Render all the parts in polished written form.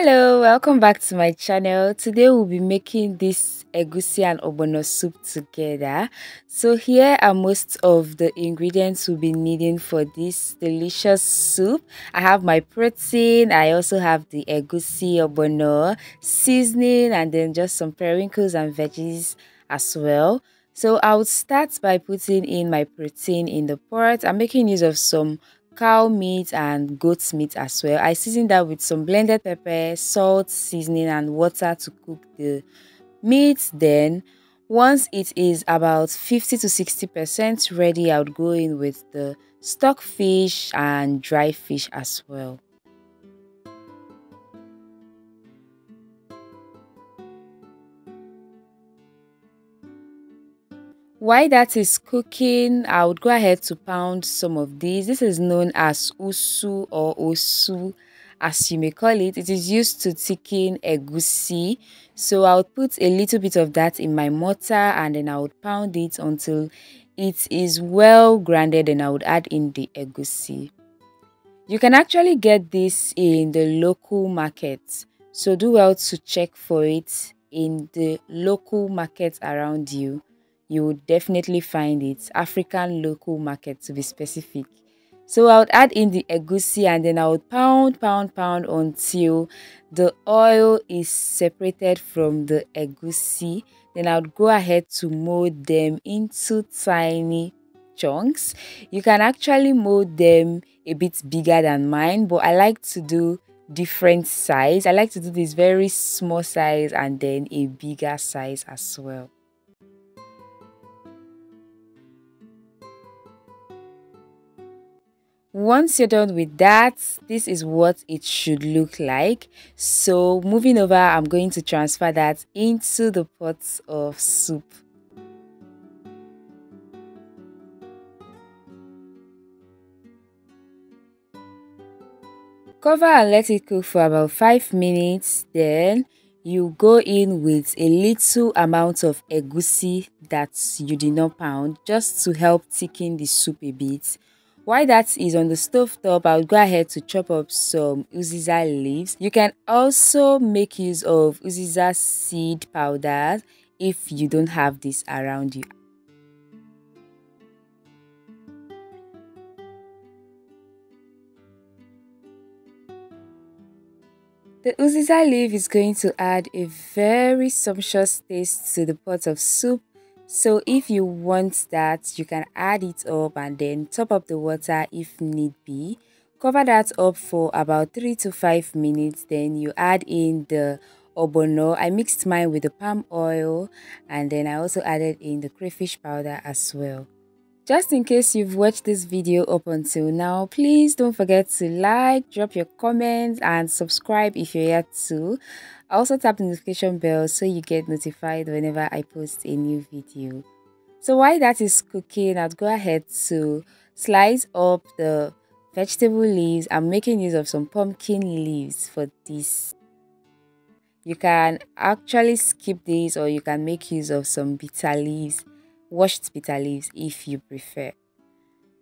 Hello, welcome back to my channel. Today we'll be making this egusi and obono soup together. So here are most of the ingredients we'll be needing for this delicious soup. I have my protein, I also have the egusi, obono, seasoning, and then just some periwinkles and veggies as well. So I would start by putting in my protein in the pot. I'm making use of some cow meat and goat meat as well. I season that with some blended pepper, salt, seasoning, and water to cook the meat. Then once it is about 50 to 60% ready, I would go in with the stock fish and dry fish as well. While that is cooking, I would go ahead to pound some of these. This is known as usu or osu, as you may call it. It is used to thicken egusi. So I would put a little bit of that in my mortar and then I would pound it until it is well grounded, and I would add in the egusi. You can actually get this in the local market. So do well to check for it in the local market around you. You would definitely find it. African local market to be specific. So I would add in the egusi and then I would pound until the oil is separated from the egusi. Then I would go ahead to mold them into tiny chunks. You can actually mold them a bit bigger than mine, but I like to do different size. I like to do this very small size and then a bigger size as well. Once you're done with that, this is what it should look like. So moving over, I'm going to transfer that into the pot of soup. Cover and let it cook for about 5 minutes. Then you go in with a little amount of egusi that you did not pound, just to help thicken the soup a bit. While that is on the stove top, I'll go ahead to chop up some uziza leaves. You can also make use of uziza seed powder if you don't have this around you. The uziza leaf is going to add a very sumptuous taste to the pot of soup. So if you want that, you can add it up and then top up the water if need be. Cover that up for about 3 to 5 minutes. Then you add in the obono. I mixed mine with the palm oil and then I also added in the crayfish powder as well. Just in case you've watched this video up until now, please don't forget to like, drop your comments, and subscribe if you're yet to. Also tap the notification bell so you get notified whenever I post a new video. So while that is cooking, I'd go ahead to slice up the vegetable leaves. I'm making use of some pumpkin leaves for this. You can actually skip this or you can make use of some bitter leaves, washed bitter leaves if you prefer.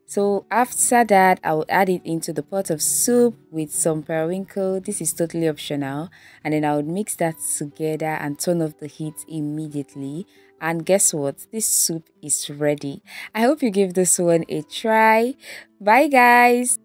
So after that, I will add it into the pot of soup with some periwinkle. This is totally optional. And then I would mix that together and turn off the heat immediately. And guess what? This soup is ready. I hope you give this one a try. Bye guys.